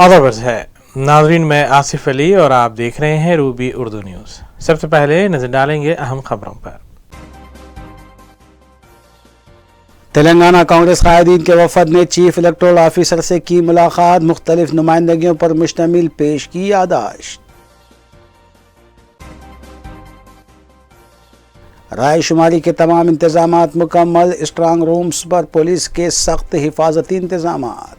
आदाब है नाजरीन, मैं आसिफ अली और आप देख रहे हैं रूबी उर्दू न्यूज़। सबसे पहले नजर डालेंगे अहम खबरों पर। तेलंगाना कांग्रेस कायदीन के वफद ने चीफ इलेक्टोरल ऑफिसर से की मुलाकात, मुख्तलिफ नुमाइंदगियों पर मुश्तमिल पेश की यादाश्त। राय शुमारी के तमाम इंतजामात मुकम्मल, स्ट्रांग रूम्स पर पुलिस के सख्त हिफाजती इंतजामात।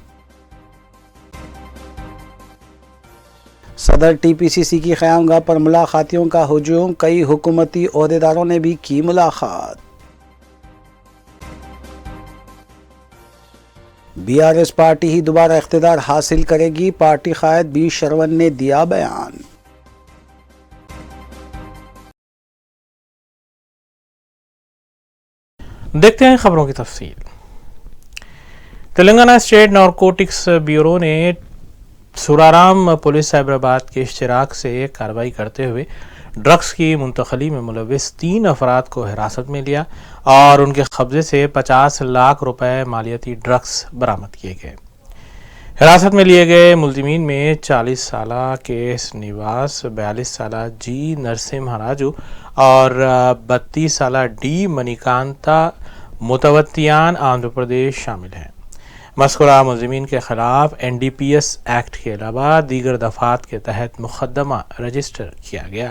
सदर टीपीसीसी की क़यामगाह पर मुलाकातियों का हुजूम, कई हुकूमती ओहदेदारों ने भी की मुलाकात। बीआरएस पार्टी ही दोबारा इख्तिदार हासिल करेगी, पार्टी कायद बी शरवण ने दिया बयान। देखते हैं खबरों की तफसील। तेलंगाना स्टेट नारकोटिक्स ब्यूरो ने सुराराम पुलिस साइबराबाद के इश्तिराक से कार्रवाई करते हुए ड्रग्स की मुंतकली में मुलविस 3 अफराद को हिरासत में लिया और उनके कब्जे से 50 लाख रुपए मालियती ड्रग्स बरामद किए गए। हिरासत में लिए गए मुल्जिमीन में 40 साला केएस निवास, 42 साला जी नरसिम्हा राजू और 32 साला डी मणिकांता मुतवत्तियान आंध्र प्रदेश शामिल हैं। मज़कूरा मुल्जिमीन के खिलाफ NDPS एक्ट के अलावा दीगर दफात के तहत मुकदमा रजिस्टर किया गया।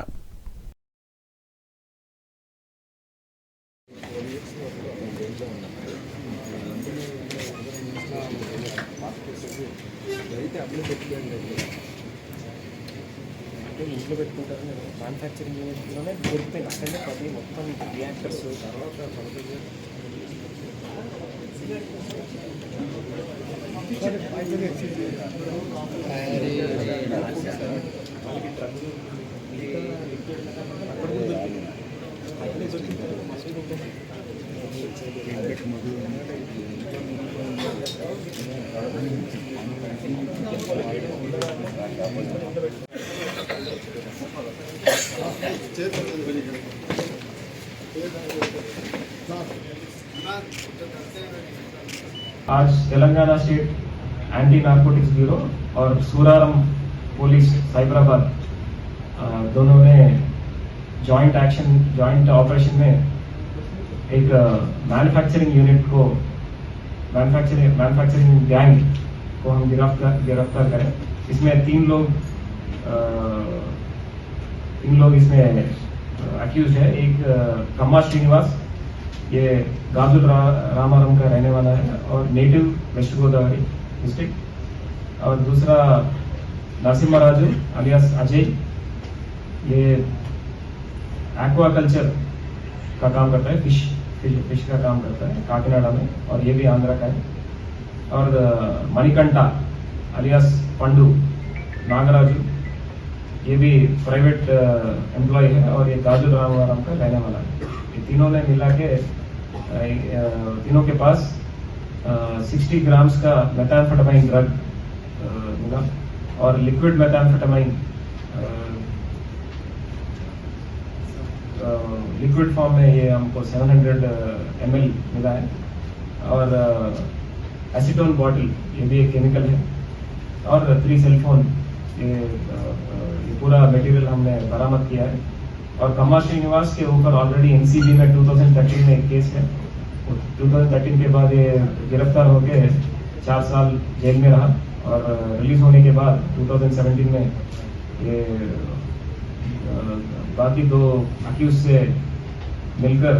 ఇంట్లో పెట్టుకుంటారు మ్యానుఫ్యాక్చరింగ్ యూనిట్లోనే దొరుకుతాయి. అక్కడనే ప్రతి మొత్తం రియాక్టర్స్ తర్వాత आज Telangana state anti narcotics bureau और सूरारम पुलिस साइबराबाद दोनों ने जॉइंट ऑपरेशन में एक मैन्युफैक्चरिंग यूनिट को मैन्युफैक्चरिंग गैंग को हम गिरफ्तार करें। इसमें तीन लोग इसमें अक्यूज है। एक कम्मा श्रीनिवास, ये गाजुल रामाराम का रहने वाला है और नेटिव वेस्ट गोदावरी डिस्ट्रिक्ट। और दूसरा नरसिम्हा राजू अलियास अजय, ये एक्वाकल्चर का काम करता है, फिश का काम करता है काकीनाडा में, और ये भी आंध्रा का है। और मणिकंठा अलियास पंडू नागराजू, ये भी प्राइवेट एम्प्लॉय है और ये गाजुल रामाराम का रहने वाला है। ये तीनों ने मिला के तीनों के पास 60 ग्राम्स का मेथाम्फेटामाइन ड्रग मिला और लिक्विड मेथाम्फेटामाइन लिक्विड फॉर्म में ये हमको 700 ml मिला है। और एसीटोन बॉटल, ये भी एक केमिकल है। और 3 सेलफोन, ये पूरा मटेरियल हमने बरामद किया है। और कम्मा श्रीनिवास के ऊपर ऑलरेडी NCB में 2013 में एक केस है। 2013 के बाद ये गिरफ्तार होके 4 साल जेल में रहा और रिलीज होने के बाद 2017 में ये बाकी 2 अक्यूज से मिलकर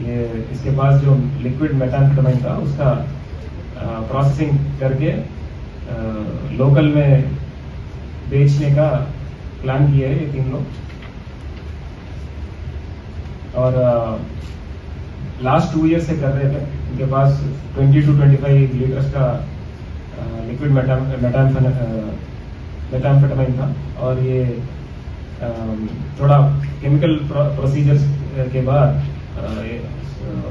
ये इसके पास जो लिक्विड मेथाम्फेटामाइन था उसका प्रोसेसिंग करके लोकल में बेचने का प्लान किया है ये 3 लोग। और लास्ट 2 ईयर से कर रहे थे। इनके पास 20 to 25 लीटर्स का लिक्विड मेथाम्फेटामाइन था। और ये थोड़ा केमिकल प्रोसीजर्स के बाद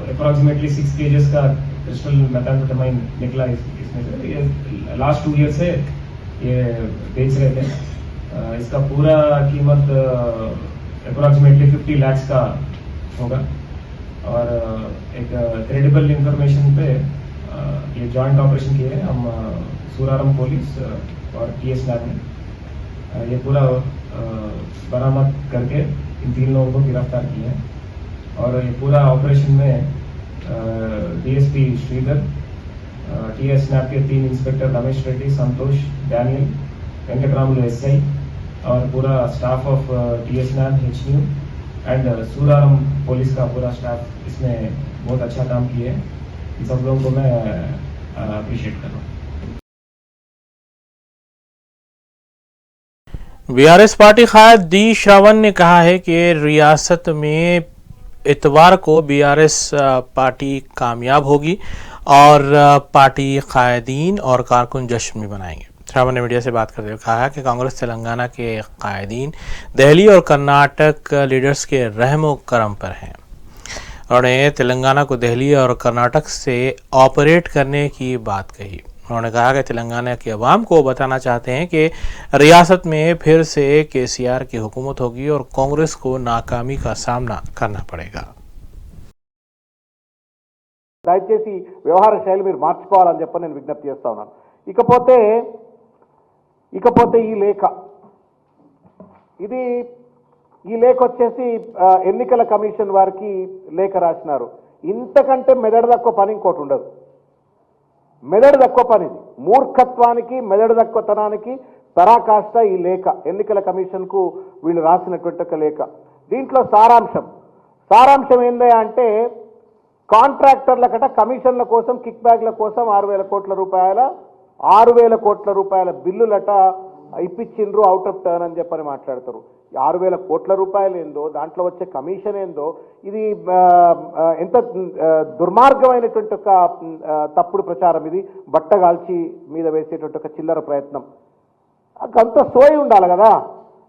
अप्रॉक्सीमेटली 6 kgs का क्रिस्टल मेथाम्फेटामाइन निकला इसमें से। ये लास्ट 2 ईयर से ये बेच रहे थे। इसका पूरा कीमत अप्रॉक्सीमेटली 50 lakhs का होगा। और एक क्रेडिबल इंफॉर्मेशन पे ये जॉइंट ऑपरेशन किए हम सूराराम पुलिस और TS लैब ने ये पूरा बरामद करके इन 3 लोगों को गिरफ्तार किया है। और ये पूरा ऑपरेशन में DSP श्रीधर, TS लैब के 3 inspector Ramesh Reddy, Santosh, Daniel, Venkataramulu SI और पूरा staff of TS lab HU and Suraram police का पूरा स्टाफ इसमें बहुत अच्छा काम किया है। इन सब लोगों को मैं अप्रिशिएट कर रहा हूँ। BRS पार्टी कायद डी श्रावण ने कहा है कि रियासत में इतवार को BRS पार्टी कामयाब होगी और पार्टी कायदीन और कारकुन जश्न भी मनाएंगे। श्रावण ने मीडिया से बात करते हुए कहा कि कांग्रेस तेलंगाना के कायदीन दिल्ली और कर्नाटक लीडर्स के रहमो करम पर हैं। उन्होंने तेलंगाना को दिल्ली और कर्नाटक से ऑपरेट करने की बात कही। उन्होंने कहा कि तेलंगाना के अवाम को बताना चाहते हैं कि रियासत में फिर से KCR की हुकूमत होगी और कांग्रेस को नाकामी का सामना करना पड़ेगा। దయచేసి వ్యవహార శైలి మీరు మార్చుకోవాలని చెప్పి నేను విజ్ఞప్తి చేస్తా ఉన్నాను. ఇకపోతే ఈ లేఖ వచ్చేసి ఎన్నికల కమిషన్ వారికి లేఖ రాసినారు. ఇంతకంటే మెదడు తక్కువ పని ఇంకోటి ఉండదు. మెదడు తక్కువ పని, మూర్ఖత్వానికి మెదడు తక్కువతనానికి పరాకాష్ట ఈ లేఖ. ఎన్నికల కమిషన్కు వీళ్ళు రాసినటువంటి ఒక లేఖ. దీంట్లో సారాంశం ఏంది అంటే కాంట్రాక్టర్లకట కమిషన్ల కోసం కిక్ బ్యాక్ల కోసం 6,000 కోట్ల రూపాయల బిల్లులట ఇప్పించిండ్రు అవుట్ ఆఫ్ టర్న్ అని చెప్పని మాట్లాడతారు. 6,000 కోట్ల రూపాయలు ఏందో, దాంట్లో వచ్చే కమిషన్ ఏందో, ఇది ఎంత దుర్మార్గమైనటువంటి ఒక తప్పుడు ప్రచారం. ఇది బట్టగాల్చి మీద వేసేటువంటి ఒక చిల్లర ప్రయత్నం. అంత సోయి ఉండాలి కదా.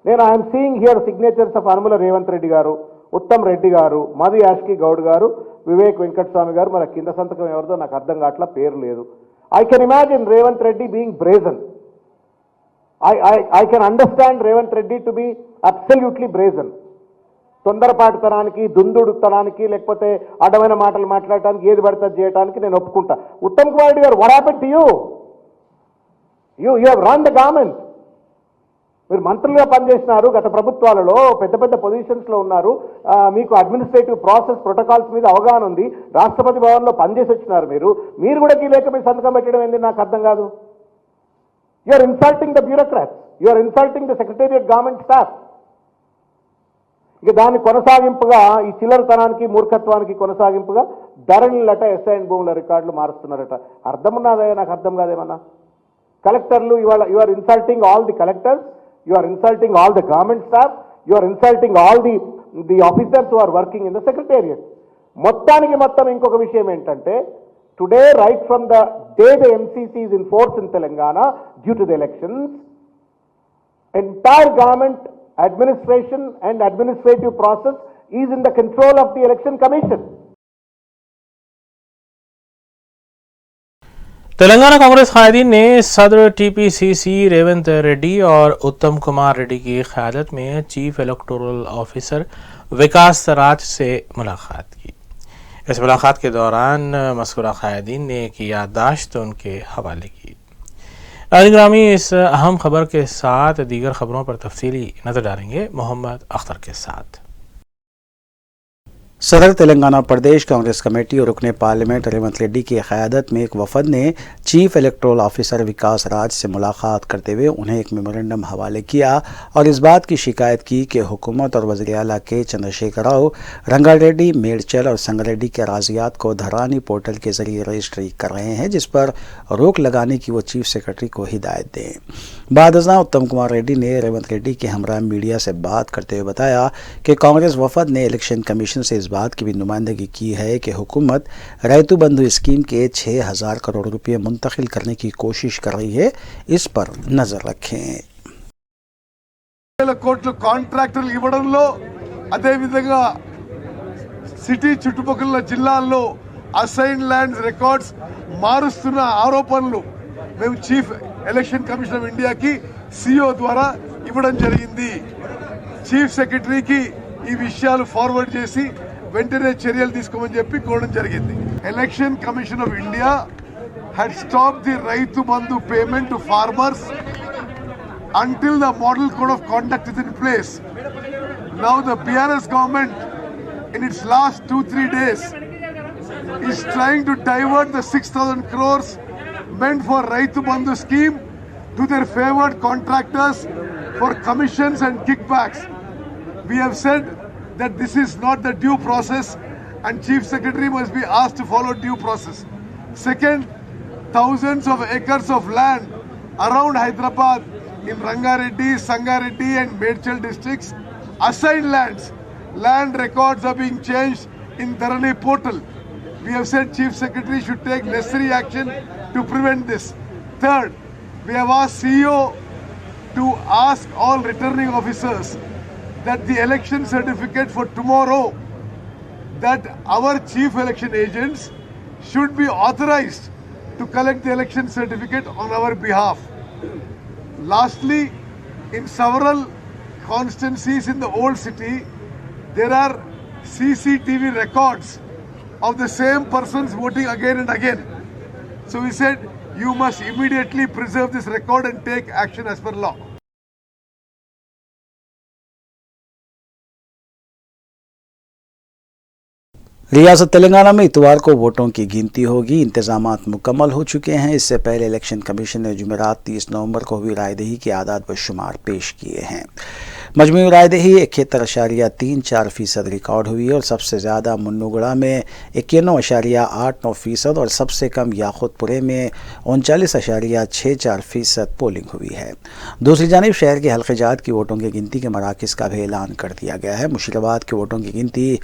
నేను I'm seeing here signatures of Anumula Revanth Reddy గారు, ఉత్తమ్ రెడ్డి గారు, మధు యాష్కి గౌడ్ గారు, వివేక్ వెంకటస్వామి గారు. మరి కింద సంతకం ఎవరిదో నాకు అర్థం కావట్లా, పేరు లేదు. I can imagine Revanth Reddy being brazen. I can understand Revanth Reddy to be absolutely brazen. తొందరపాటుతనానికి, దుందుడుతనానికి, లేకపోతే అడమైన మాటలు మాట్లాడటానికి, ఏది పడితే చేయడానికి నేను ఒప్పుకుంటా. ఉత్తమ్ కుమార్ రెడ్డి గారు, what happened to you? You have run the government. మీరు మంత్రులుగా పనిచేసినారు, గత ప్రభుత్వాలలో పెద్ద పొజిషన్స్లో ఉన్నారు. మీకు అడ్మినిస్ట్రేటివ్ ప్రాసెస్ ప్రోటోకాల్స్ మీద అవగాహన ఉంది. రాష్ట్రపతి భవన్లో పనిచేసి వచ్చినారు. మీరు కూడా ఈ లేఖ మీద సంతకం పెట్టడం ఏంది నాకు అర్థం కాదు. You are insulting the bureaucrats. You are insulting the secretariat government staff. ఇక దాని కొనసాగింపుగా ఈ చిల్లరతనానికి, మూర్ఖత్వానికి కొనసాగింపుగా ధరణిలట ఎస్ఐన్ భూముల రికార్డులు మారుస్తున్నారట. అర్థం ఉన్నదే నాకు అర్థం కాదేమన్నా. కలెక్టర్లు ఇవాళ you are insulting all the collectors, you are insulting all the government staff, you are insulting all the officers who are working in the secretariat. మొత్తం ఇంకొక విషయం ఏంటంటే, today, right from the day the MCC is in force in Telangana due to the elections, entire government administration and administrative process is in the control of the Election Commission. Telangana Congress कायदीन ने सदर TPCC Revanth Reddy और उत्तम कुमार रेड्डी की क़यादत में chief electoral officer विकास राज से मुलाकात की। इस मुलाकात के दौरान मज़कूरा कायदीन ने एक याददाश्त उनके हवाले की। ग्रामी इस अहम खबर के साथ दीगर खबरों पर तफसीली नज़र डालेंगे मोहम्मद अख्तर के साथ। सदर तेलंगाना प्रदेश कांग्रेस कमेटी और रुकने पार्लियामेंट रेवंत रेड्डी की क़यादत में एक वफद ने चीफ इलेक्टोरल ऑफिसर विकास राज से मुलाकात करते हुए उन्हें एक मेमोरेंडम हवाले किया और इस बात की शिकायत की कि हुकूमत और वज़ीर आला के चंद्रशेखर राव, रंगारेड्डी, मेडचल और संगारेड्डी के अराज़ियात को धरानी पोर्टल के ज़रिए रजिस्ट्री कर रहे हैं, जिस पर रोक लगाने की वो चीफ सेक्रेटरी को हिदायत दें। बादशाह उत्तम कुमार रेड्डी ने रेवंत रेड्डी के हमरा मीडिया से बात करते हुए बताया कि कांग्रेस वफद ने इलेक्शन कमीशन से इस बात की भी नुमाइंदगी की है कि हुकूमत रैतु बंधु स्कीम के 6,000 करोड़ रुपये मुंतकिल करने की कोशिश कर रही है, इस पर नजर रखें। కోట్లు కాంట్రాక్టర్లు ఇవ్వడంలో అదే విధంగా సిటీ చుట్టుపక్కల జిల్లాల్లో అసైన్ ల్యాండ్స్ రికార్డ్స్ మారుస్తున్న ఆరోపణలు మేము చీఫ్ ఎలక్షన్ కమిషన్ ఆఫ్ ఇండియాకి సిఇఓ ద్వారా ఇవ్వడం జరిగింది. చీఫ్ సెక్రటరీకి ఈ విషయాలు ఫార్వర్డ్ చేసి వెంటనే చర్యలు తీసుకోమని చెప్పి కోరడం జరిగింది. Election commission of India had stopped the Raitu Bandhu payment to farmers until the model code of conduct is in place. Now the BRS government in its last 2-3 days is trying to divert the 6,000 crores meant for Raitu Bandhu scheme to their favored contractors for commissions and kickbacks. We have said that this is not the due process and Chief Secretary must be asked to follow due process. Second, thousands of acres of land around Hyderabad in Rangareddy, Sangareddy and Medchal districts, assigned lands. Land records are being changed in Dharani portal. We have said Chief Secretary should take necessary action to prevent this. Third, we have asked CEO to ask all returning officers that the election certificate for tomorrow, that our chief election agents should be authorized to collect the election certificate on our behalf. Lastly, in several constituencies in the old city, there are CCTV records of the same persons voting again and again. So we said, you must immediately preserve this record and take action as per law. रियासत तेलंगाना में इतवार को वोटों की गिनती होगी। इंतजामात मुकम्मल हो चुके हैं। इससे पहले इलेक्शन कमीशन ने जुमेरात 30 नवंबर को हुई रायदही के आदाद व शुमार पेश किए हैं। मजमूई रायदही 71.34% रिकॉर्ड हुई और सबसे ज़्यादा मुन्नूगढ़ा में 91.89% और सबसे कम याकुतपुरे में 39.64% पोलिंग हुई है। दूसरी जानिब शहर के हल्के जात की वोटों की गिनती के मराकज़ का भी ऐलान कर दिया गया है। मुशीराबाद के वोटों की गिनती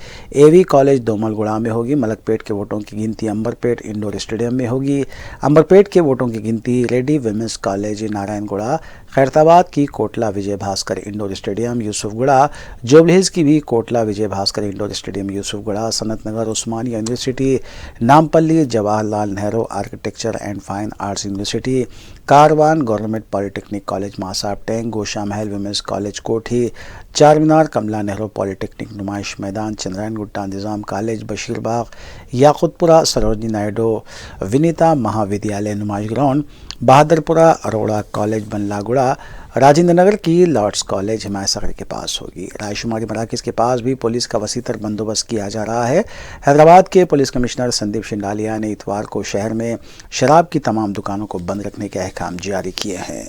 एवी कॉलेज दोमलगुड़ा में होगी। मलकपेट के वोटों की गिनती अंबरपेट इंडोर स्टेडियम में होगी। अंबरपेट के वोटों की गिनती रेड्डी विमेंस कॉलेज नारायणगुड़ा, खैरताबाद की कोटला विजय भास्कर इंडोर स्टेडियम यूसुफगुड़ा, जुबलीहिल्स की भी Kotla Vijay Bhaskar indoor stadium Yousufguda, Sanath Nagar Osmania university, Nampally Jawaharlal Nehru architecture and fine arts university, Karwan government polytechnic college Masab tank, Gosha Mahal women's college कोठी, चारमीनार कमला नेहरू पॉलिटेक्निक नुमाइश मैदान, चंद्रायन गुट्टा निज़ाम कॉलेज बशीरबाग, याकुतपुरा सरोजनी नायडू विनीता महाविद्यालय नुमाइश ग्राउंड, बहादुरपुरा अरोड़ा कॉलेज बनलागुड़ा, राजेंद्र नगर की लॉर्ड्स कॉलेज हिमायत सागर के पास होगी। रायशुमारी मराकज़ के पास भी पुलिस का वसीतर बंदोबस्त किया जा रहा है। हैदराबाद के पुलिस कमिश्नर संदीप शिंडालिया ने इतवार को शहर में शराब की तमाम दुकानों को बंद रखने के अहकाम जारी किए हैं।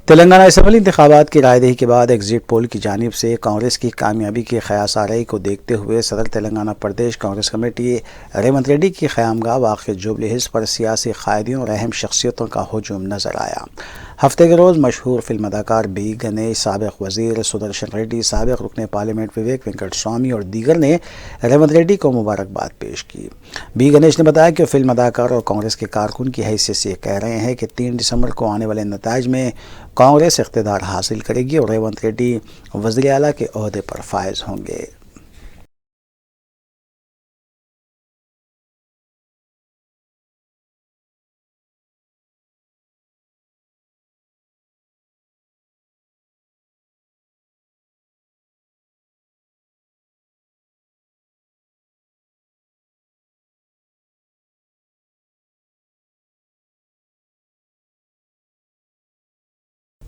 तेलंगाना असेंबली इंतखाबात की रायदही के बाद एग्जिट पोल की जानिब से कांग्रेस की कामयाबी की क़यास-आराई को देखते हुए सदर तेलंगाना प्रदेश कांग्रेस कमेटी रेवंत रेड्डी की क़यामगाह वाक़ जुबलीहिल्स पर सियासी क़ायदियों और अहम शख्सियतों का हुजूम नज़र आया। हफ्ते के रोज़ मशहूर फिल्म अदाकार बी गणेश, साबिक़ वज़ीर सुदर्शन रेड्डी, साबिक़ रुकन पार्लियामेंट विवेक वेंकट स्वामी और दीगर ने रेवंत रेड्डी को मुबारकबाद पेश की। बी गणेश ने बताया कि फिल्म अदाकार और कांग्रेस के कारकुन की हैसियत से कह रहे हैं कि 3 दिसंबर को आने वाले नताइज में कांग्रेस इक़्तिदार हासिल करेगी और रेवंत रेड्डी वज़ीर आला के ओहदे पर फायज़ होंगे।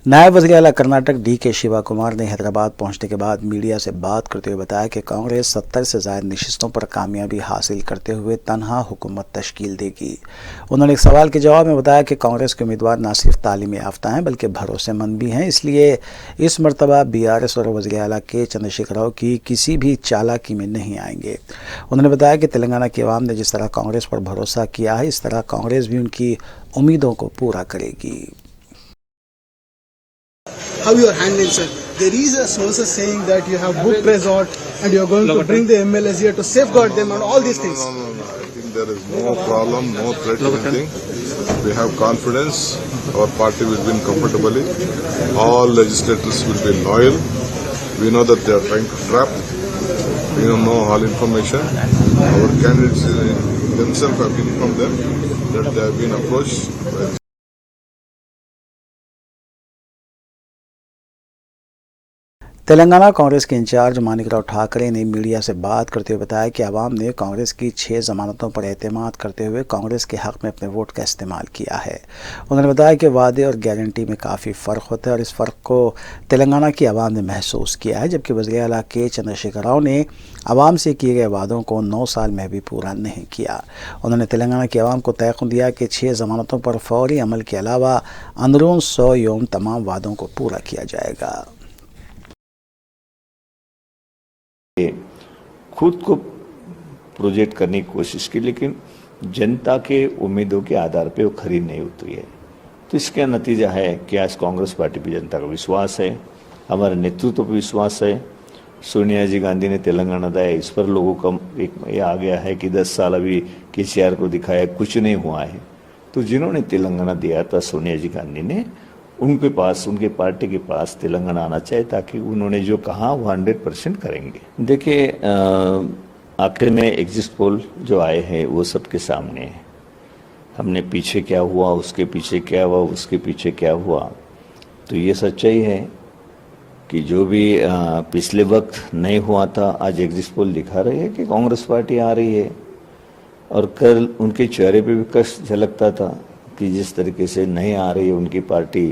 नायब वज़ीर आला कर्नाटक DK शिवा कुमार ने हैदराबाद पहुंचने के बाद मीडिया से बात करते हुए बताया कि कांग्रेस 70 से ज़ायद नशिस्तों पर कामयाबी हासिल करते हुए तनहा हुकूमत तश्कील देगी। उन्होंने एक सवाल के जवाब में बताया कि कांग्रेस के उम्मीदवार न सिर्फ तालीम याफ्ता हैं बल्कि भरोसेमंद भी हैं, इसलिए इस मरतबा BRS और वज़ीर आला के चंद्रशेखर राव की किसी भी चालाकी में नहीं आएंगे। उन्होंने बताया कि तेलंगाना की आवाम ने जिस तरह कांग्रेस पर भरोसा किया है, इस तरह कांग्रेस भी उनकी उम्मीदों को पूरा करेगी। How you are handling, sir? There is a sources saying that you have booked resort and you are going to bring the MLAs here to safeguard them and all these things. No. I think there is no problem, no threat, anything. We have confidence. Our party will win comfortably. All legislators will be loyal. We know that they are trying to trap. We don't know all information. Our candidates themselves have informed them that they have been approached by Telangana Congress के in charge Manikrao Thackeray ने media से बात करते हुए बताया कि आवाम ने कांग्रेस की 6 जमानतों पर एतमाद करते हुए कांग्रेस के हक में अपने वोट का इस्तेमाल किया है। उन्होंने बताया कि वादे और गारंटी में काफ़ी फ़र्क होता है और इस फ़र्क को तेलंगाना की आवाम ने महसूस किया है, जबकि वज़ीर आला के चंद्रशेखर राव ने आवाम से किए गए वादों को 9 साल में भी पूरा नहीं किया। उन्होंने तेलंगाना की आवाम को तयक़ुन दिया कि 6 जमानतों पर फौरी अमल के अलावा अंदरून 100 यौम तमाम वादों को पूरा किया जाएगा। खुद को प्रोजेक्ट करने की कोशिश की, लेकिन जनता के उम्मीदों के आधार पे वो खरी नहीं उतरी है। तो इसका नतीजा है कि आज कांग्रेस पार्टी पे जनता का विश्वास है, हमारे नेतृत्व पर विश्वास है। सोनिया जी गांधी ने तेलंगाना दिया, इस पर लोगों का एक ये आ गया है कि 10 साल अभी केसीआर को दिखाया, कुछ नहीं हुआ है। तो जिन्होंने तेलंगाना दिया था सोनिया जी गांधी ने, उनके पास, उनके पार्टी के पास तेलंगाना आना चाहिए, ताकि उन्होंने जो कहा वो 100% करेंगे। देखिए, आखिर में एग्जिट पोल जो आए हैं वो सबके सामने है। हमने पीछे क्या हुआ, उसके पीछे क्या हुआ, उसके पीछे क्या हुआ, तो ये सच्चाई है कि जो भी पिछले वक्त नहीं हुआ था, आज एग्जिट पोल दिखा रही है कि कांग्रेस पार्टी आ रही है। और कल उनके चेहरे पे भी कष्ट झलकता था कि जिस तरीके से नहीं आ रही है उनकी पार्टी,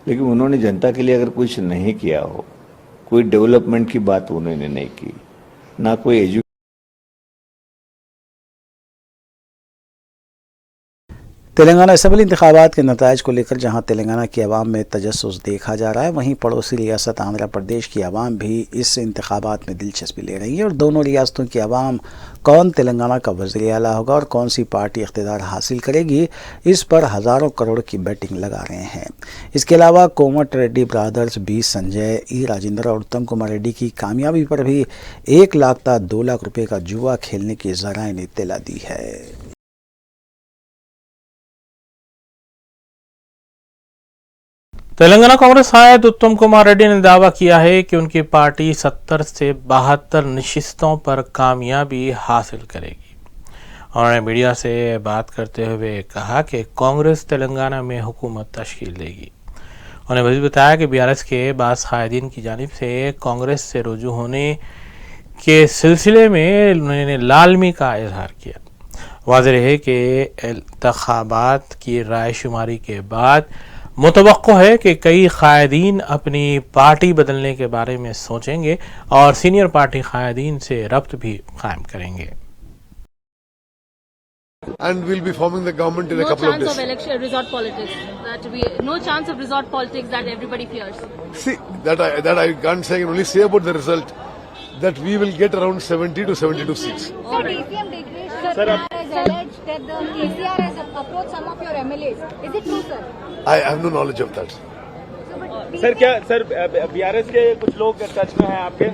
लेकिन उन्होंने जनता के लिए अगर कुछ नहीं किया हो, कोई डेवलपमेंट की बात उन्होंने नहीं की, ना कोई तेलंगाना असेंबली इंतखाबात के नताइज को लेकर जहां तेलंगाना की आवाम में तजस्सुस देखा जा रहा है, वहीं पड़ोसी रियासत आंध्र प्रदेश की आवाम भी इस इंतखाबात में दिलचस्पी ले रही है और दोनों रियासतों की आवाम कौन तेलंगाना का वज़ीर आला होगा और कौन सी पार्टी इख्तिदार हासिल करेगी, इस पर हज़ारों करोड़ की बैटिंग लगा रहे हैं। इसके अलावा कोमट रेड्डी ब्रादर्स, बी संजय, ई राजेंद्र और उत्तम कुमार रेड्डी की कामयाबी पर भी 1 लाख था 2 लाख रुपये का जुआ खेलने की ज़राए ने इत्तला दी है। तेलंगाना कांग्रेस हायद उत्तम कुमार रेड्डी ने दावा किया है कि उनकी पार्टी 70 से 72 नशिस्तों पर कामयाबी हासिल करेगी। उन्होंने मीडिया से बात करते हुए कहा कि कांग्रेस तेलंगाना में हुकूमत तश्कील देगी। उन्होंने मज़ीद बताया कि बीआरएस के बाज़ कायदीन की जानिब से कांग्रेस से रुजू होने के सिलसिले में उन्होंने लालमी का इजहार किया। वाज़ेह है कि इंतखाबात की रायशुमारी के बाद मुतवक्को है कि कई कायदीन अपनी पार्टी बदलने के बारे में सोचेंगे और सीनियर पार्टी कायदीन से रब्त भी कायम करेंगे। And we'll be forming the government in a couple of days. No chance of election resort politics. No chance of resort politics that everybody fears. See, that I can't say. I can only say about the result that we will get around 70 to 72 seats. Sir, DCM declaration has alleged that the KCR has approached some of your MLAs. Is it true, sir? I have no knowledge of that. Sir, क्या sir BRS के कुछ लोग touch में हैं आपके?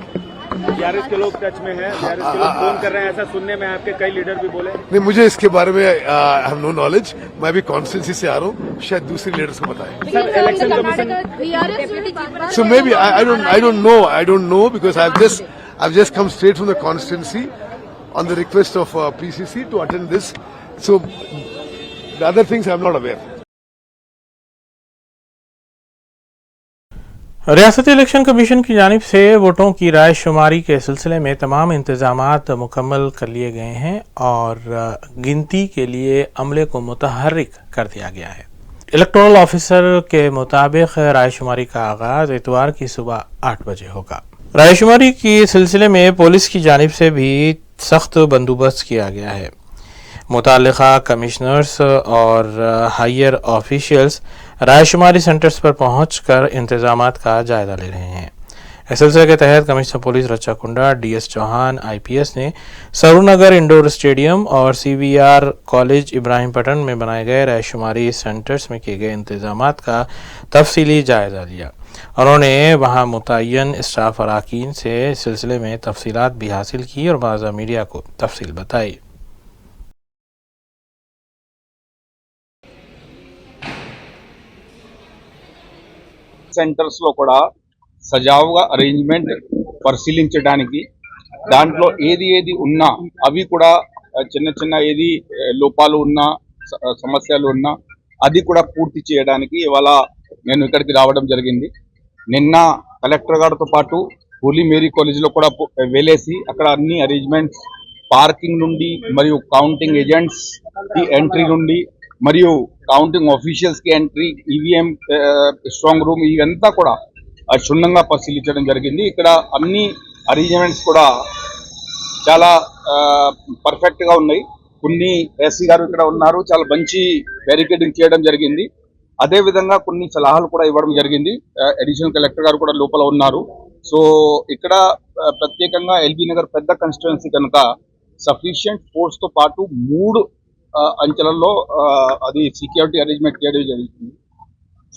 BRS के लोग touch में हैं, बीआरएस के लोग फोन कर रहे हैं, ऐसा सुनने में आपके कई लीडर भी बोले। नहीं, मुझे इसके बारे में आई हैव नो नॉलेज। मैं भी कॉन्स्टिट्यूंसी से आ रहा हूँ, शायद दूसरे लीडर्स को बताएं। Sir, election commission So maybe I don't know because I've just come straight from the constituency on the request of PCC to attend this. So the other things I'm not aware. रियासती election commission की जानिब से वोटों की राय शुमारी के सिलसिले में तमाम इंतजामात मुकम्मल कर लिए गए हैं और गिनती के लिए अमले को मुतहर्रिक कर दिया गया है। इलेक्टोरल ऑफिसर के मुताबिक राय शुमारी का आगाज इतवार की सुबह 8 बजे होगा। राय शुमारी के सिलसिले में पुलिस की जानिब से भी सख्त बंदोबस्त किया गया है। मुताल्लिका कमिश्नर्स और हायर ऑफिशियल्स रायशुमारी सेंटर्स पर पहुंचकर इंतजामात का जायजा ले रहे हैं। इस सिलसिले के तहत कमिश्नर पुलिस रचा कुंडा DS चौहान IPS ने सरूनगर इंडोर स्टेडियम और CVR कॉलेज इब्राहिमपट्टन में बनाए गए रायशुमारी सेंटर्स में किए गए इंतजामात का तफसीली जायजा लिया। उन्होंने वहां मुतय्यन स्टाफ अरकान से इस सिलसिले में तफसीलात भी हासिल की और बाज़ा मीडिया को तफसील बताई। సెంటర్స్ లో కూడా సజావుగా అరేంజ్మెంట్ పరిశీలించడానికి దాంట్లో ఏది ఉన్నా అవి కూడా చిన్న ఏది లోపాలు ఉన్నా సమస్యలు ఉన్నా అది కూడా పూర్తి చేయడానికి ఇవాళ నేను ఇక్కడికి రావడం జరిగింది। నిన్న కలెక్టర్ గారితో పాటు హోలీ మేరీ కాలేజీలో కూడా వెళ్ళేసి అక్కడ అన్ని అరేంజ్మెంట్స్ పార్కింగ్ నుండి మరియు కౌంటింగ్ ఏజెంట్స్ కి ఎంట్రీ నుండి మరియు కౌంటింగ్ ఆఫీషియల్స్ కి ఎంట్రీ, ఈవీఎం స్ట్రాంగ్ రూమ్ ఇవంతా కూడా క్షుణ్ణంగా పరిశీలించడం జరిగింది. ఇక్కడ అన్ని అరేంజ్మెంట్స్ కూడా చాలా పర్ఫెక్ట్ గా ఉన్నాయి. కొన్ని ఎస్సీ గారు ఇక్కడ ఉన్నారు, చాలా మంచి బ్యారికేడింగ్ చేయడం జరిగింది. అదే విధంగా కొన్ని సలహాలు కూడా ఇవ్వడం జరిగింది. అడిషనల్ కలెక్టర్ గారు కూడా లోపల ఉన్నారు. సో ఇక్కడ ప్రత్యేకంగా ఎల్బీ నగర్ పెద్ద కాన్స్టిట్యుయెన్సీ కనుక సఫిషియంట్ ఫోర్స్ తో పాటు 3 అంచెలలో అది సెక్యూరిటీ అరేంజ్మెంట్ చేయడం జరుగుతుంది.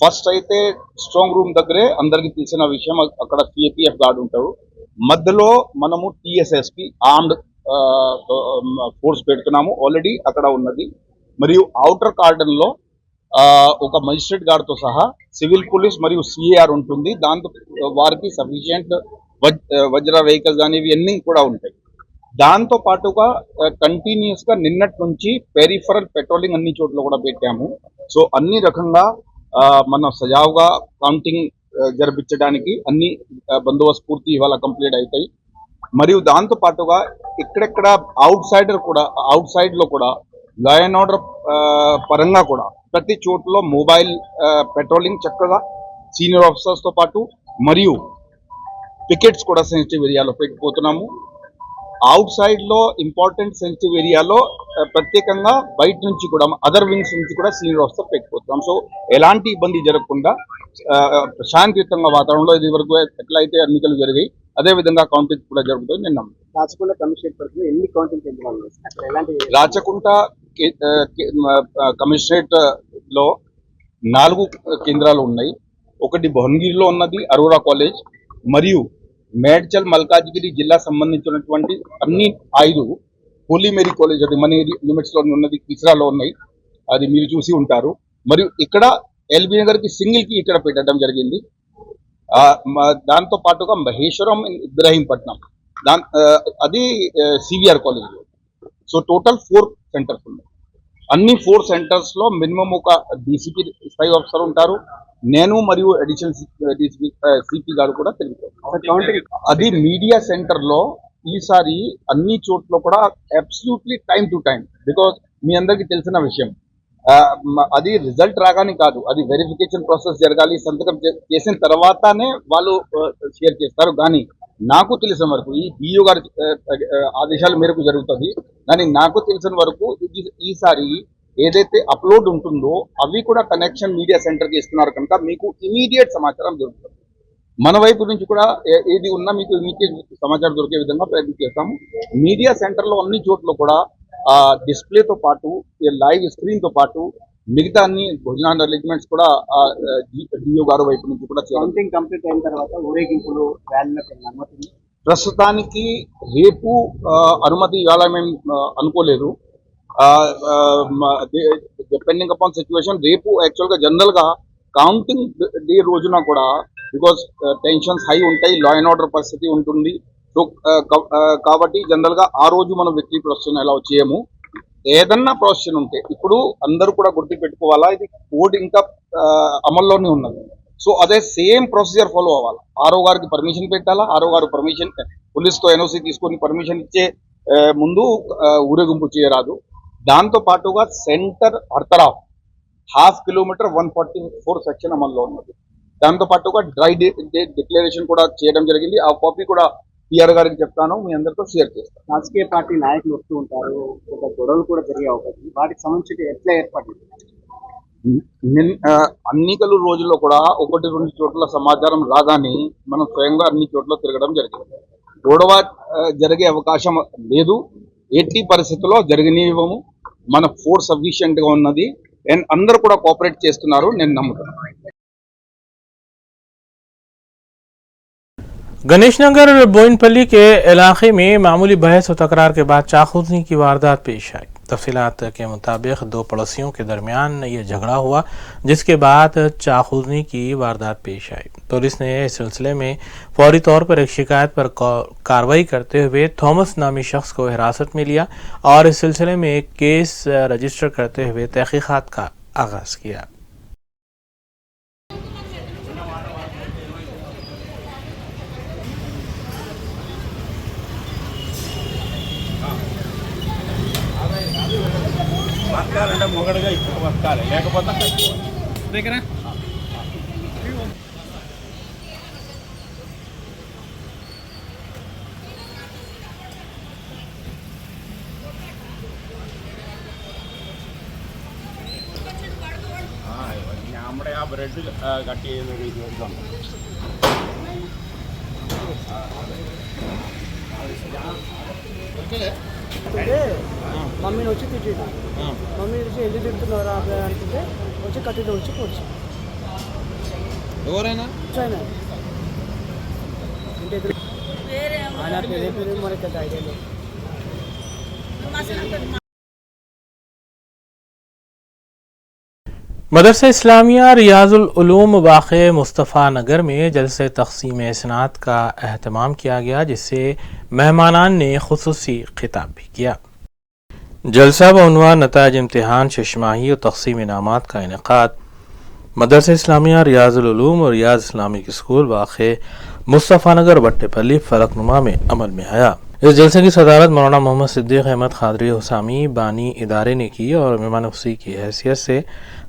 ఫస్ట్ అయితే స్ట్రాంగ్ రూమ్ దగ్గరే అందరికి తెలిసిన విషయం, అక్కడ సిఏపిఎఫ్ గార్డ్ ఉంటారు. మధ్యలో మనము టీఎస్ఎస్పి ఆర్మ్డ్ ఫోర్స్ పెడుతున్నాము, ఆల్రెడీ అక్కడ ఉన్నది. మరియు ఔటర్ కార్డన్ లో ఒక మజిస్ట్రేట్ గార్డ్ తో సహా సివిల్ పోలీస్ మరియు సిఏఆర్ ఉంటుంది. దాంతో వారికి సఫిషియంట్ వజ్ర వెహికల్స్ కానీ ఇవన్నీ కూడా ఉంటాయి. దాంతో పాటుగా కంటిన్యూస్ గా నిన్నటి నుంచి పెరిఫరల్ పెట్రోలింగ్ అన్ని చోట్ల కూడా పెట్టాము. సో అన్ని రకంగా మన సజావుగా కౌంటింగ్ జరిపించడానికి అన్ని బందోబస్తు పూర్తి ఇవాళ కంప్లీట్ అవుతాయి. మరియు దాంతో పాటుగా ఇక్కడెక్కడ అవుట్ సైడ్ లో కూడా లా అండ్ ఆర్డర్ పరంగా కూడా ప్రతి చోట్ల మొబైల్ పెట్రోలింగ్ చక్కగా సీనియర్ ఆఫీసర్స్ తో పాటు మరియు పికెట్స్ కూడా సెన్సిటివ్ ఏరియాలో పెట్టిపోతున్నాము. అవుట్ సైడ్ లో ఇంపార్టెంట్ సెన్సిటివ్ ఏరియాలో ప్రత్యేకంగా బయట నుంచి కూడా అదర్ వింగ్స్ నుంచి కూడా సీనియర్ ఆఫీసర్ పెట్టిపోతున్నాం. సో ఎలాంటి ఇబ్బంది జరగకుండా శాంతియుతంగా వాతావరణంలో ఇది వరకు ఎట్లయితే ఎన్నికలు జరిగాయి అదే విధంగా కౌంటింగ్ కూడా జరుగుతుంది. నిన్న రాచకొండ కమిషనరేట్ పరిధిలో ఎన్ని కౌంటింగ్ కేంద్రాలు రాచకుంట కమిషనరేట్ లో 4 కేంద్రాలు ఉన్నాయి. ఒకటి భువనగిరిలో ఉన్నది అరోరా కాలేజ్, మరియు మేడ్చల్ మల్కాజ్గిరి జిల్లా సంబంధించినటువంటి అన్ని 5 హోలీ మేరీ కాలేజ్ అది మన లిమిట్స్ లో ఉన్నది, కిస్రాలో ఉన్నాయి, అది మీరు చూసి ఉంటారు. మరియు ఇక్కడ ఎల్బీ నగర్ కి సింగిల్ కి ఇక్కడ పెట్టడం జరిగింది. దాంతో పాటుగా మహేశ్వరం ఇబ్రాహీంపట్నం అది CVR college. So total 4 centres ఉన్నాయి. అన్ని 4 సెంటర్స్ లో మినిమం ఒక డీసీపీ స్థాయి ఆఫీసర్ ఉంటారు, నేను మరియు అడిషనల్ సిపి గారు కూడా తెలుగుతారు. అది మీడియా సెంటర్ లో ఈసారి అన్ని చోట్ల కూడా absolutely time to time, because మీ అందరికీ తెలిసిన విషయం, అది రిజల్ట్ రాగానే కాదు, అది వెరిఫికేషన్ ప్రాసెస్ జరగాలి. సంతకం చేసిన తర్వాతనే వాళ్ళు షేర్ చేస్తారు. కానీ నాకు తెలిసిన వరకు ఈ బియూ గారి ఆదేశాల మేరకు జరుగుతుంది. కానీ నాకు తెలిసిన వరకు ఈసారి ఏదైతే అప్లోడ్ ఉంటుందో అవి కూడా కనెక్షన్ మీడియా సెంటర్కి ఇస్తున్నారు కనుక మీకు ఇమీడియట్ సమాచారం దొరుకుతుంది. మన వైపు నుంచి కూడా ఏది ఉన్నా మీకు ఇమీడియట్ సమాచారం దొరికే విధంగా ప్రయత్నం చేస్తాము. మీడియా సెంటర్లో అన్ని చోట్ల కూడా డిస్ప్లేతో పాటు లైవ్ స్క్రీన్ తో పాటు మిగతా అన్ని భోజనాల అరేంజ్మెంట్స్ కూడా డిఓ గారు వైపు నుంచి కూడా కౌంటింగ్ కంప్లీట్ అయిన తర్వాత ఊరేగింపులు ర్యాలీలకు అనుమతి ప్రస్తుతానికి రేపు అనుమతి ఇవాళ మేము అనుకోలేదు. డిపెండింగ్ అపాన్ సిచ్యువేషన్ రేపు యాక్చువల్గా జనరల్ గా కౌంటింగ్ డే రోజున కూడా బికాస్ టెన్షన్స్ హై ఉంటాయి, లా అండ్ ఆర్డర్ పరిస్థితి ఉంటుంది. సో కాబట్టి జనరల్ గా ఆ రోజు మనం విక్టరీ ప్రొసెషన్ ఎలా చేయము. ఏదన్నా ప్రొసెషన్ ఉంటే ఇప్పుడు అందరూ కూడా గుర్తు పెట్టుకోవాలా, ఇది కోడ్ ఇంకా అమల్లోనే ఉన్నది. సో అదే సేమ్ ప్రొసీజర్ ఫాలో అవ్వాలి. ఆర్ఓ గారికి పర్మిషన్ పెట్టాలా, ఆర్ఓ గారు పర్మిషన్ పోలీస్తో ఎన్ఓసి తీసుకొని పర్మిషన్ ఇచ్చే ముందు ఊరేగింపు చేయరాదు. దాంతో పాటుగా సెంటర్ హర్తరాఫ్ 1/2 కిలోమీటర్ 144 సెక్షన్ అమల్లో ఉన్నది. దాంతో పాటుగా డ్రై డే డిక్లరేషన్ కూడా చేయడం జరిగింది. ఆ కాపీ కూడా టీఆర్ గారికి చెప్తాను, మీ అందరితో షేర్ చేస్తాను. రాజకీయ పార్టీ నాయకులు వస్తూ ఉంటారు, ఒక గొడవలు కూడా జరిగే అవకాశం, వాటికి సంబంధించి ఎట్లా ఏర్పాటు? ఎన్నికల రోజుల్లో కూడా 1-2 చోట్ల సమాచారం రాగానే మనం స్వయంగా అన్ని చోట్ల తిరగడం జరిగింది. గొడవ జరిగే అవకాశం లేదు, ఎట్టి పరిస్థితుల్లో జరగనివ్వము. మన ఫోర్స్ సఫిషియెంట్ గా ఉన్నది అండ్ అందరూ కూడా కోఆపరేట్ చేస్తున్నారు, నేను నమ్ముతున్నాను. गणेश नगर बोइनपल्ली के इलाके में मामूली बहस और तकरार के बाद चाकूनी की वारदात पेश आई। तफसीलात के मुताबिक 2 पड़ोसियों के दरमियान ये झगड़ा हुआ, जिसके बाद चाकूनी की वारदात पेश आई। पुलिस ने इस सिलसिले में फौरी तौर पर एक शिकायत पर कार्रवाई करते हुए थॉमस नामी शख्स को हिरासत में लिया और इस सिलसिले में एक केस रजिस्टर करते हुए तहकीकात का आगाज किया। బతకాలంటే మొగడుగా ఇక్కడ బతకాలి, లేకపోతే దగ్గర നമ്മുടെ ആ ബ്രെഡ് കട്ട് ചെയ്യുന്ന ഇതുണ്ട്. మమ్మీని వచ్చి తిట్టిడు, మమ్మీ వచ్చి ఎందుకు తిడుతున్నారు అబ్బాయి అనుకుంటే వచ్చి కట్టెలు వచ్చి పొడిచి ఎవరైనా అంటే ఆయన పేరు మనకి ఐడియా లేదు. मदरसा इस्लामिया रियाजुल उलूम वाक़े मुस्तफ़ा नगर में जलसे तक़सीम इसनात का अहतमाम किया गया, जिससे मेहमानान ने खुसूसी खिताब भी किया। जलसा बउनवान नताइज इम्तिहान शशमाही और तक़सीम इनामात का इनेक़ाद मदरसा इस्लामिया रियाजुल उलूम और रियाज इस्लामिक स्कूल वाक़े मुस्तफ़ा नगर बट्टेपल्ली फलकनुमा में अमल में आया। इस जलसे की सदारत मौलाना मोहम्मद सिद्दीक़ अहमद क़ादरी हुसामी बानी इदारे ने की और मेहमान खुशी की हैसियत से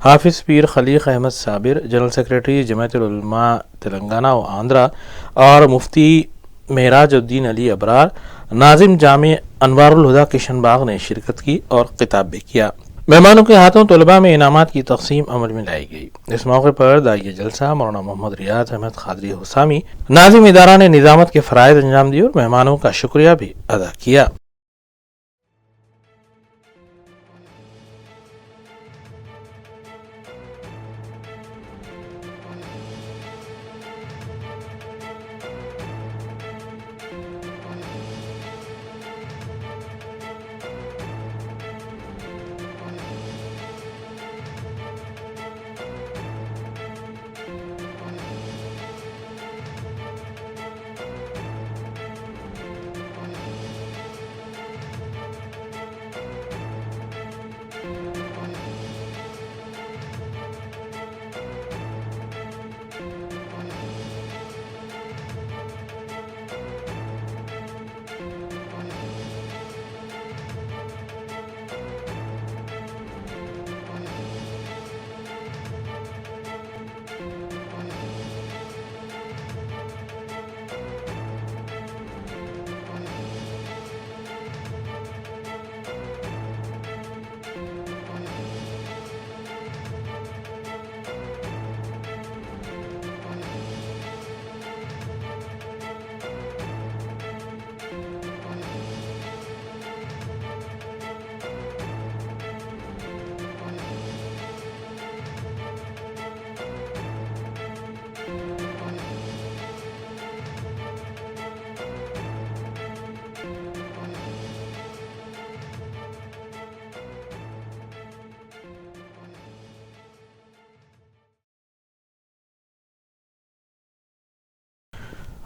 हाफिज़ पीर खलीक़ अहमद साबिर, जनरल सेक्रेटरी जमाअत उलमा तेलंगाना व आंध्रा और मुफ्ती मेहराजुद्दीन अली अबरार, नाजिम जामे अनवारुल हुदा किशनबाग ने शिरकत की और खिताब भी किया। मेहमानों के हाथों तलबा में इनामात की तक़सीम अमल में लाई गई। इस मौके पर दाइया जलसा मौलाना मोहम्मद रियाज अहमद क़ादरी हुसामी नाजिम इदारा ने निज़ामत के फ़राइज़ अंजाम दिए और मेहमानों का शुक्रिया भी अदा किया।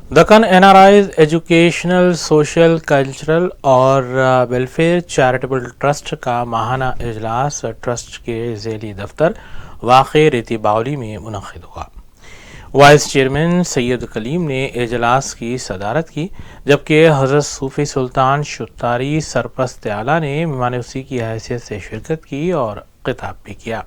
Deccan NRIs educational social cultural और वेलफेयर चैरिटेबल ट्रस्ट का माहाना इजलास ट्रस्ट के ज़ेली दफ्तर वाक़े रेती बावली में मुनक़िद हुआ। वाइस चेयरमैन सैयद कलीम ने इजलास की सदारत की, जबकि हज़रत सूफ़ी सुल्तान शुत्तारी सरप्रस्त आला ने मेहमान-ए-वसी की हैसियत से शिरकत की और खिताब भी किया।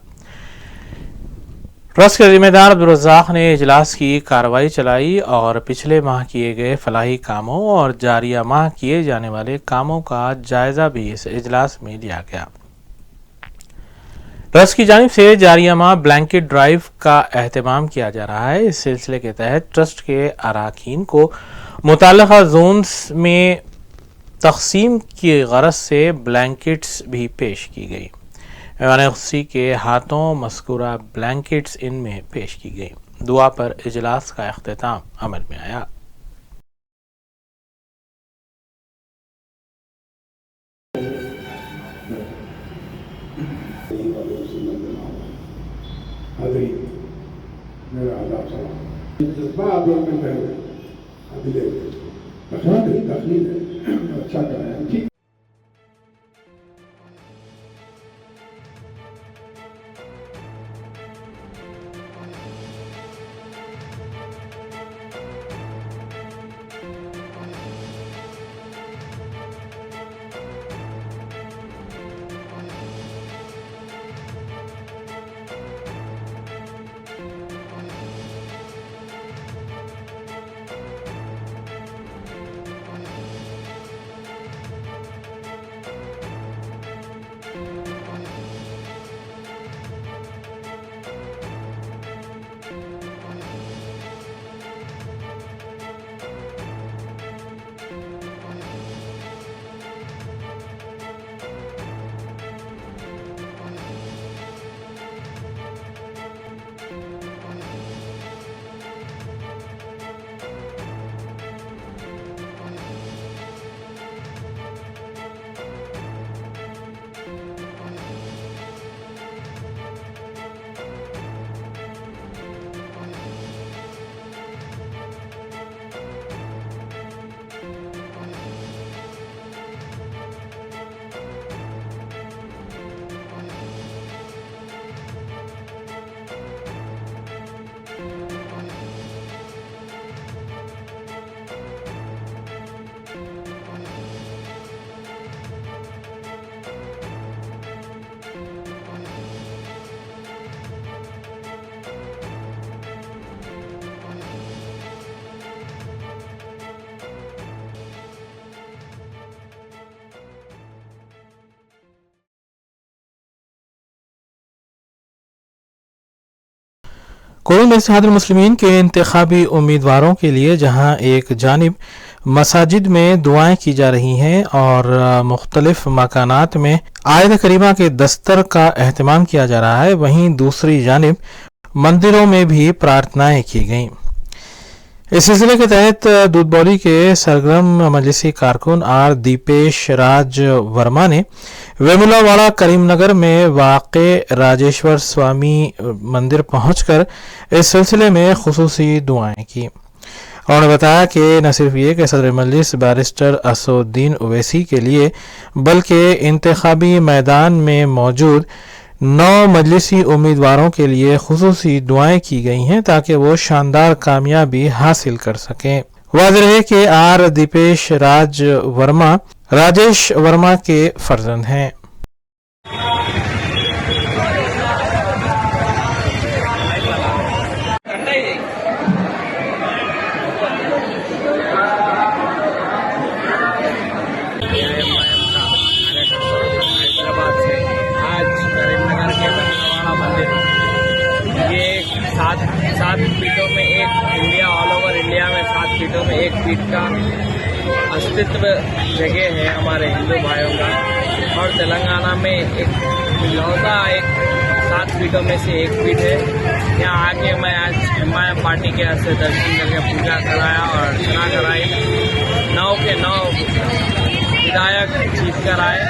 ट्रस्ट के जिम्मेदार अब्दुल रज़्ज़ाक़ ने इजलास की कार्रवाई चलाई और पिछले माह किए गए फलाही कामों और जारिया माह किए जाने वाले कामों का जायज़ा भी इस इजलास में लिया गया। ट्रस्ट की जानिब से जारिया माह ब्लैंकेट ड्राइव का एहतमाम किया जा रहा है। इस सिलसिले के तहत ट्रस्ट के अराकीन को मुताल्लिक़ा जोन्स में तक़सीम की गरज से ब्लैंकेट्स भी पेश की गई। मेहमान-ए-खुशी के हाथों मज़कूरा ब्लैंकेट्स इनमें पेश की गई। दुआ पर इजलास का इख्तिताम अमल में आया। कुल इत्तेहादुल मुस्लिमीन के इंतखाबी उम्मीदवारों के लिए जहां एक जानिब मसाजिद में दुआएं की जा रही हैं और मुख्तलिफ मकानात में आयत करीमा के दस्तर का एहतमाम किया जा रहा है, वहीं दूसरी जानिब मंदिरों में भी प्रार्थनाएं की गईं। इस सिलसिले के तहत दूधबौली के सरगर्म मजलिसी कारकुन आर दीपेश राज वर्मा ने वेमुलावाड़ा करीमनगर में वाक़े राजेश्वर स्वामी मंदिर पहुंचकर इस सिलसिले में खुसूसी दुआएं की। उन्होंने बताया कि न सिर्फ ये कि सदर मजलिस बैरिस्टर असदुद्दीन ओवैसी के लिए बल्कि इंतखाबी मैदान में मौजूद 9 मजलिसी उम्मीदवारों के लिए खुसूसी दुआएं की गई हैं ताकि वो शानदार कामयाबी हासिल कर सकें। वाज़ेह है कि आर दीपेश राज वर्मा राजेश वर्मा के फर्जंद हैं। सात पीठों में एक इंडिया ऑल ओवर इंडिया में 7 पीठों में एक पीठ का अस्तित्व जगह है हमारे हिंदू भाइयों का, और तेलंगाना में एक लौता एक 7 पीठों में से एक पीठ है। यहाँ आके मैं आज एमआईएम पार्टी के से दर्शन करके पूजा कराया और अर्चना कराई। 9 के 9 विधायक जीत कर आए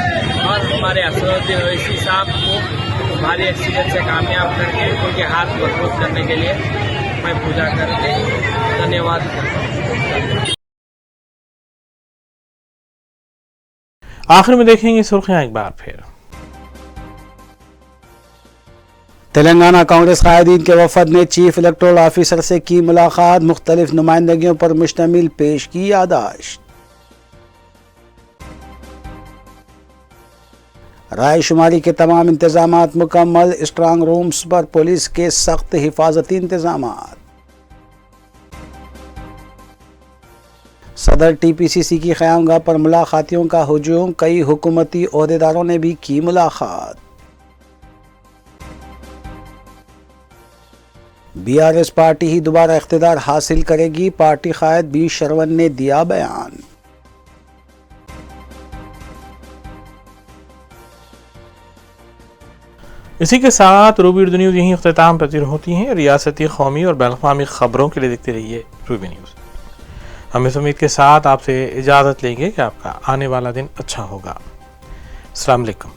और हमारे असदुद्दीन ओवैसी साहब को भारी एक्सीडेंट से कामयाब करके उनके हाथ मजबूत करने के लिए मैं पूजा करके धन्यवाद करता हूँ। आखिर में देखेंगे सुर्खियां एक बार फिर। तेलंगाना कांग्रेस कायदीन के वफद ने चीफ इलेक्टोरल ऑफिसर से की मुलाकात, मुख्तलिफ नुमाइंदगियों पर मुश्तमिल पेश की याददाश्त। राय शुमारी के तमाम इंतजामात मुकम्मल, स्ट्रांग रूम्स पर पुलिस के सख्त हिफाजती इंतजामात। सदर टीपीसीसी की क़यामगाह पर मुलाकातियों का हुजूम, कई हुकूमती ओहदेदारों ने भी की मुलाकात। बीआरएस पार्टी ही दोबारा इख्तिदार हासिल करेगी, पार्टी कायद बी शरवण ने दिया बयान। इसी के साथ रूबी उर्दू न्यूज़ यहीं इख्तिताम पजीर होती हैं। रियासती, कौमी और बैनुल-अक़वामी खबरों के लिए देखते रहिए रूबी न्यूज़। हम इस उम्मीद के साथ आपसे इजाज़त लेंगे कि आपका आने वाला दिन अच्छा होगा। अस्सलाम वालेकुम।